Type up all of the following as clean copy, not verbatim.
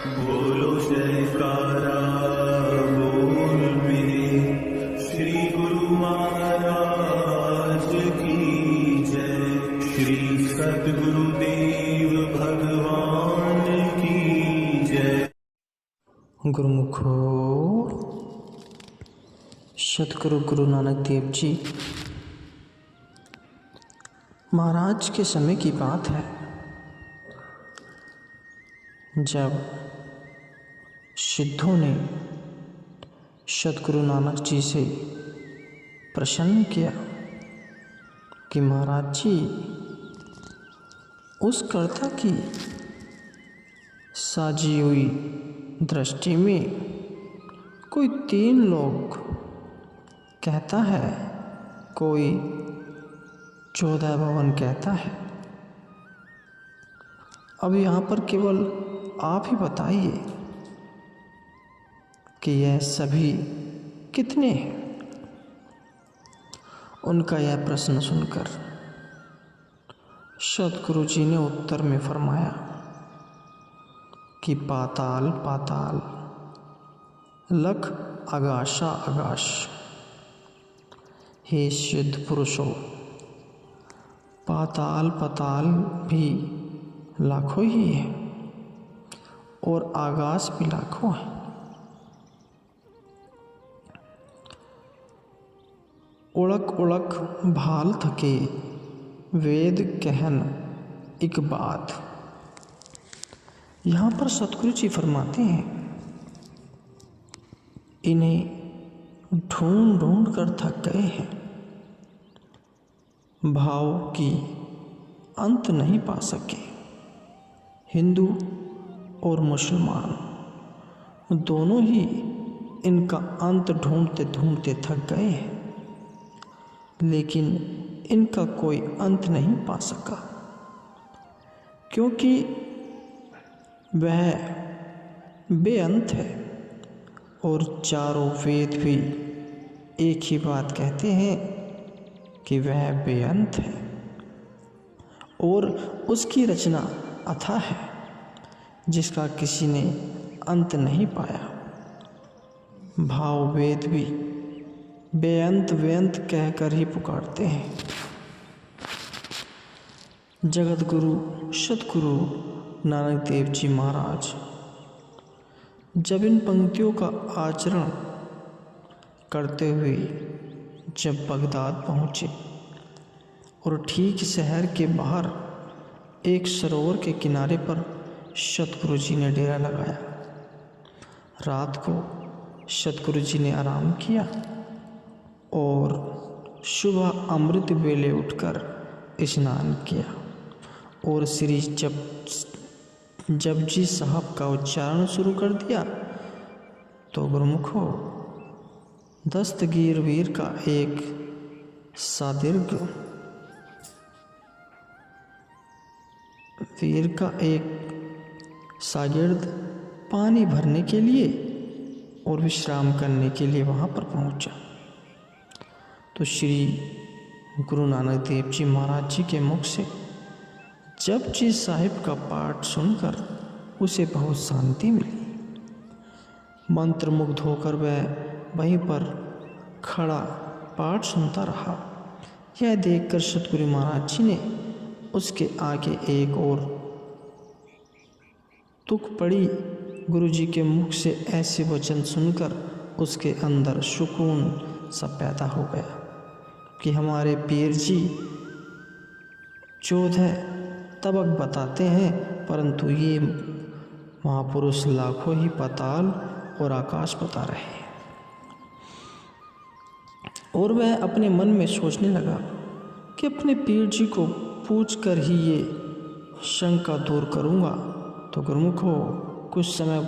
बोलो जयकारा बोल मेरे श्री गुरु महाराज की जय। श्री सद्गुरुदेव भगवान की जय। गुरुमुखो सतगुरु गुरु नानक देव जी महाराज के समय की बात है, जब सिद्धों ने सतगुरु नानक जी से प्रश्न किया कि महाराज जी, उस कर्ता की साजी हुई दृष्टि में कोई 3 लोग कहता है, कोई 14 भवन कहता है। अब यहाँ पर केवल आप ही बताइए कि यह सभी कितने हैं। उनका यह प्रश्न सुनकर सतगुरु जी ने उत्तर में फरमाया कि पाताल पाताल, लख आगाशा आगाश। हे सिद्ध पुरुषों, पाताल पाताल भी लाखों ही है और आकाश भी लाखों है। उड़क उड़क भाल थके, वेद कहन एक बात। यहाँ पर सतगुरु जी फरमाते हैं, इन्हें ढूंढ ढूंढ कर थक गए हैं, भाव की अंत नहीं पा सके। हिंदू और मुसलमान दोनों ही इनका अंत ढूंढते ढूंढते थक गए हैं, लेकिन इनका कोई अंत नहीं पा सका, क्योंकि वह बेअंत है। और चारों वेद भी एक ही बात कहते हैं कि वह बेअंत है और उसकी रचना अथाह है, जिसका किसी ने अंत नहीं पाया। भाव वेद भी बेअंत बेअंत कहकर ही पुकारते हैं। जगत गुरु सतगुरु नानक देव जी महाराज जब इन पंक्तियों का आचरण करते हुए जब बगदाद पहुँचे और ठीक शहर के बाहर एक सरोवर के किनारे पर सतगुरु जी ने डेरा लगाया। रात को सतगुरु जी ने आराम किया और सुबह अमृत वेले उठकर स्नान किया और श्री जपजी साहब का उच्चारण शुरू कर दिया। तो गुरुमुखो, दस्तगीर वीर का एक सादीर्घ वीर का एक शागिर्द पानी भरने के लिए और विश्राम करने के लिए वहाँ पर पहुँचा। तो श्री गुरु नानक देव जी महाराज जी के मुख से जपजी साहिब का पाठ सुनकर उसे बहुत शांति मिली। मंत्रमुग्ध होकर वह वहीं पर खड़ा पाठ सुनता रहा। यह देखकर सतगुरु महाराज जी ने उसके आगे एक और तुक पड़ी। गुरु जी के मुख से ऐसे वचन सुनकर उसके अंदर सुकून सा पैदा हो गया कि हमारे पीर जी 14 तबक बताते हैं, परंतु ये महापुरुष लाखों ही पाताल और आकाश बता रहे हैं। और वह अपने मन में सोचने लगा कि अपने पीर जी को पूछ कर ही ये शंका दूर करूँगा। तो गुरुमुखो, कुछ समय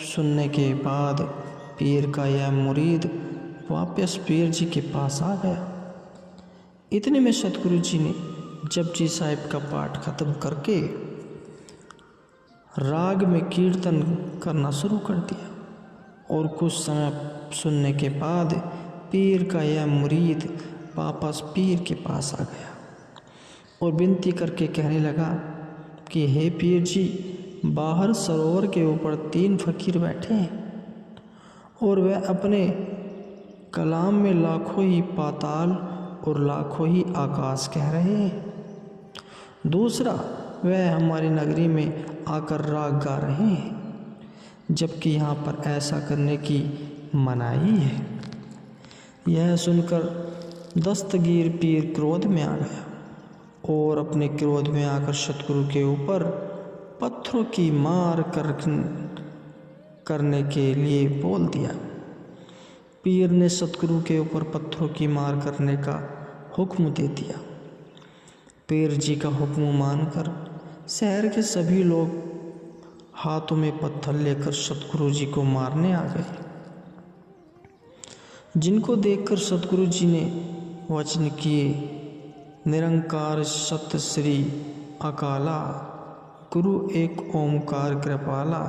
सुनने के बाद पीर का यह मुरीद वापस पीर जी के पास आ गया। इतने में सतगुरु जी ने जपजी साहिब का पाठ खत्म करके राग में कीर्तन करना शुरू कर दिया और कुछ समय सुनने के बाद पीर का यह मुरीद वापस पीर के पास आ गया और विनती करके कहने लगा कि हे पीर जी, बाहर सरोवर के ऊपर 3 फकीर बैठे हैं और वह अपने कलाम में लाखों ही पाताल और लाखों ही आकाश कह रहे हैं। दूसरा, वह हमारी नगरी में आकर राग गा रहे हैं, जबकि यहाँ पर ऐसा करने की मनाही है। यह सुनकर दस्तगीर पीर क्रोध में आ गया और अपने क्रोध में आकर सतगुरु के ऊपर पत्थरों की मार करने के लिए बोल दिया। पीर ने सतगुरु के ऊपर पत्थरों की मार करने का हुक्म दे दिया। पीर जी का हुक्म मानकर शहर के सभी लोग हाथों में पत्थर लेकर सतगुरु जी को मारने आ गए, जिनको देखकर सतगुरु जी ने वचन किए, निरंकार सत्य श्री अकाला, गुरु एक ओंकार कृपाला।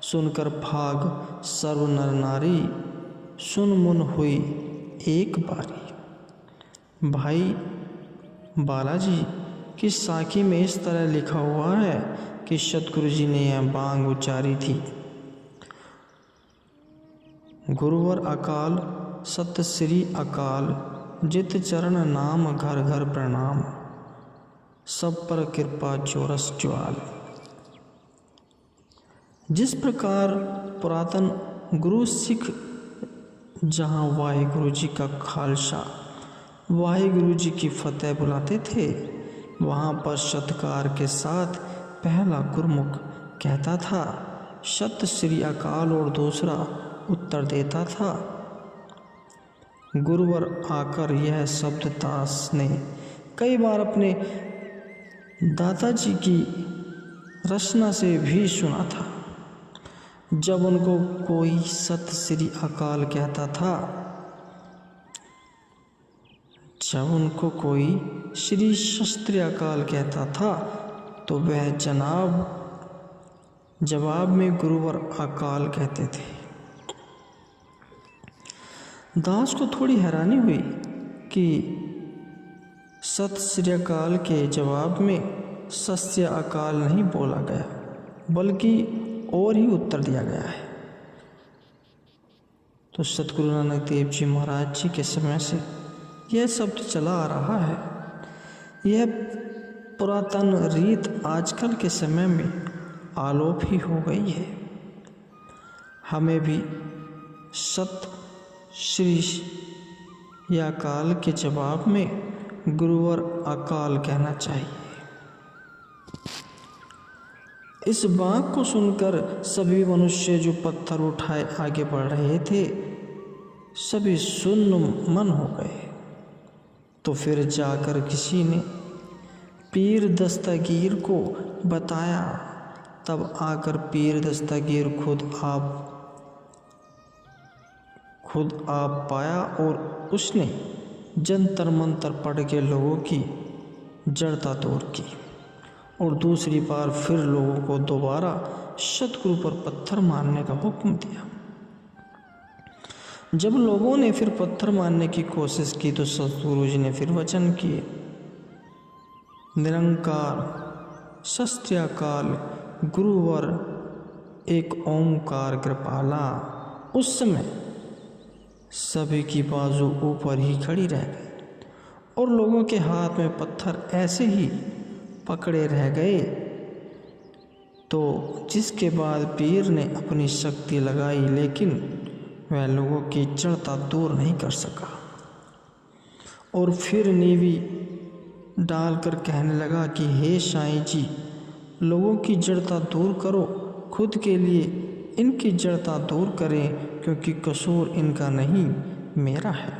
सुनकर भाग सर्व नर नारी, सुन मुन हुई एक बारी। भाई बालाजी की साखी में इस तरह लिखा हुआ है कि सतगुरु जी ने यह बांग उच्चारी थी, गुरुवर अकाल सत्य श्री अकाल, जित चरण नाम घर घर प्रणाम, सब पर कृपा जोरस ज्वाल। जिस प्रकार पुरातन गुरु सिख जहाँ वाहिगुरु जी का खालसा वाहिगुरु जी की फतेह बुलाते थे, वहाँ पर सत्कार के साथ पहला गुरमुख कहता था सत्य श्री अकाल और दूसरा उत्तर देता था। गुरुवर आकर यह शब्द दास ने कई बार अपने दादाजी की रचना से भी सुना था। जब उनको कोई सत्य श्री अकाल कहता था, जब उनको कोई श्री शस्त्री अकाल कहता था, तो वह जवाब में गुरुवर अकाल कहते थे। दास को थोड़ी हैरानी हुई कि सत श्री अकाल के जवाब में सस्य अकाल नहीं बोला गया, बल्कि और ही उत्तर दिया गया है। तो सतगुरु नानक देव जी महाराज जी के समय से यह शब्द चला आ रहा है। यह पुरातन रीत आजकल के समय में आलोप ही हो गई है। हमें भी सत श्री या अकाल के जवाब में गुरुवर अकाल कहना चाहिए। इस बात को सुनकर सभी मनुष्य जो पत्थर उठाए आगे बढ़ रहे थे, सभी सुन्न मन हो गए। तो फिर जाकर किसी ने पीर दस्तगीर को बताया। तब आकर पीर दस्तगीर खुद आप पाया और उसने जंतर मंतर पढ़ के लोगों की जड़ता दूर की और दूसरी बार फिर लोगों को दोबारा सतगुरु पर पत्थर मारने का हुक्म दिया। जब लोगों ने फिर पत्थर मारने की कोशिश की तो सतगुरु जी ने फिर वचन किए, निरंकार शस्त्याकाल गुरुवर एक ओंकार कृपाला। उस समय सभी की बाजू ऊपर ही खड़ी रह गई और लोगों के हाथ में पत्थर ऐसे ही पकड़े रह गए। तो जिसके बाद पीर ने अपनी शक्ति लगाई, लेकिन वह लोगों की जड़ता दूर नहीं कर सका और फिर नीवी डालकर कहने लगा कि हे साईं जी, लोगों की जड़ता दूर करो, खुद के लिए इनकी जड़ता दूर करें, क्योंकि कसूर इनका नहीं मेरा है।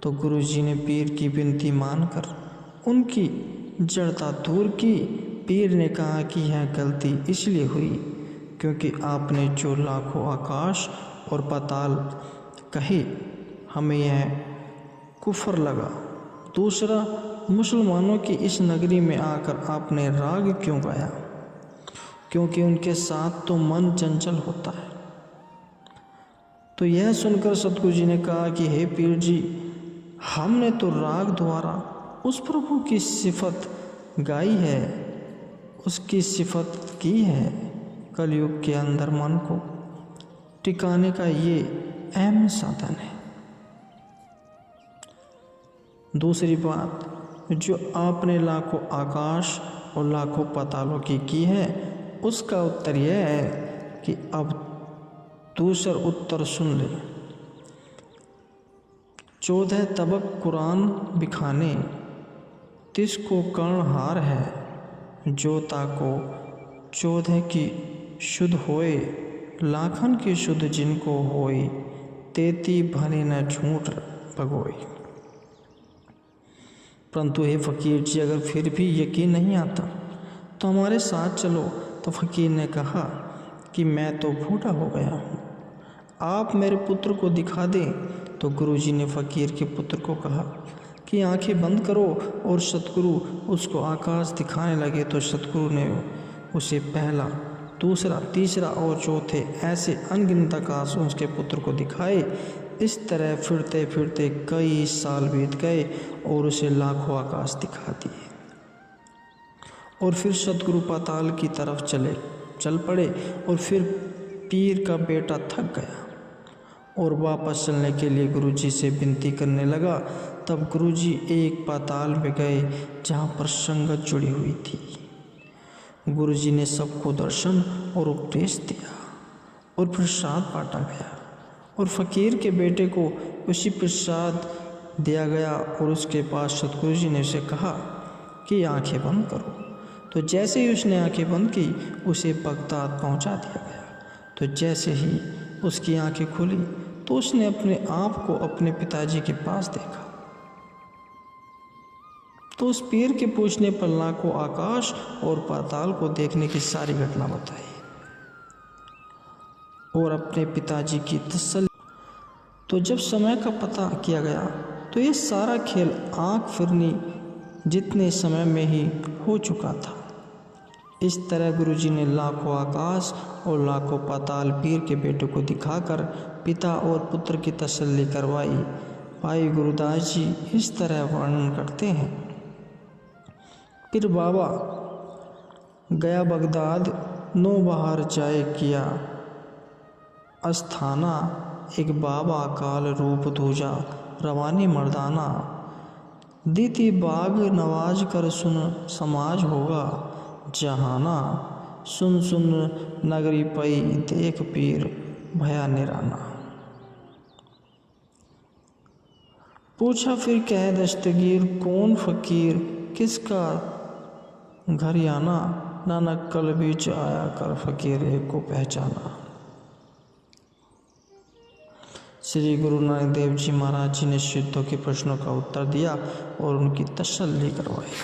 तो गुरु जी ने पीर की विनती मानकर उनकी जड़ता दूर की। पीर ने कहा कि यह गलती इसलिए हुई क्योंकि आपने जो लाखों आकाश और पाताल कहे, हमें यह कुफर लगा। दूसरा, मुसलमानों की इस नगरी में आकर आपने राग क्यों गाया? क्योंकि उनके साथ तो मन चंचल होता है। तो यह सुनकर सतगुरु जी ने कहा कि हे पीर जी, हमने तो राग द्वारा उस प्रभु की सिफत गाई है, उसकी सिफत की है। कलयुग के अंदर मन को टिकाने का ये अहम साधन है। दूसरी बात, जो आपने लाखों आकाश और लाखों पातालों की है, उसका उत्तर यह है कि अब दूसरा उत्तर सुन ले। 14 तबक कुरान बिखाने, 30 को कर्णहार है। जो ताको 14 की शुद्ध होए, लाखन की शुद्ध जिनको होई, 33 भले न झूठ भगोई। परंतु हे फ़कीर जी, अगर फिर भी यकीन नहीं आता तो हमारे साथ चलो। तो फ़कीर ने कहा कि मैं तो बूढ़ा हो गया हूँ, आप मेरे पुत्र को दिखा दें। तो गुरुजी ने फ़कीर के पुत्र को कहा कि आंखें बंद करो, और सतगुरु उसको आकाश दिखाने लगे। तो सतगुरु ने उसे पहला, दूसरा, तीसरा और चौथे ऐसे अनगिनत आकाश उसके पुत्र को दिखाए। इस तरह फिरते फिरते कई साल बीत गए और उसे लाखों आकाश दिखा दिए। और फिर सतगुरु पाताल की तरफ चल पड़े। और फिर पीर का बेटा थक गया और वापस चलने के लिए गुरुजी से विनती करने लगा। तब गुरुजी एक पाताल में गए जहाँ पर संगत जुड़ी हुई थी। गुरुजी ने सबको दर्शन और उपदेश दिया और प्रसाद बांटा गया, और फ़कीर के बेटे को उसी प्रसाद दिया गया। और उसके पास सतगुरु जी ने उसे कहा कि आंखें बंद करो। तो जैसे ही उसने आंखें बंद की, उसे बगदाद पहुंचा दिया गया। तो जैसे ही उसकी आंखें खुली तो उसने अपने आप को अपने पिताजी के पास देखा। तो उस पीर के पूछने पर लाखों आकाश और पाताल को देखने की सारी घटना बताई और अपने पिताजी की तसल्ली। तो जब समय का पता किया गया तो ये सारा खेल आँख फिरनी जितने समय में ही हो चुका था। इस तरह गुरुजी ने लाखों आकाश और लाखों पाताल पीर के बेटे को दिखाकर पिता और पुत्र की तसल्ली करवाई। भाई गुरुदास जी इस तरह वर्णन करते हैं। फिर बाबा गया बगदाद, 9 बाहर जाए किया अस्थाना, एक बाबा काल रूप दूजा रवानी मर्दाना, दीती बाग नवाज कर सुन समाज होगा जहाना, सुन सुन नगरी पई देख पीर भया निराना। पूछा फिर कह दस्तगीर कौन फ़कीर किसका घर आना, नानक कल बीच आया कर फ़कीर एक को पहचाना। श्री गुरु नानक देव जी महाराज जी ने शिष्यों के प्रश्नों का उत्तर दिया और उनकी तसल्ली करवाई।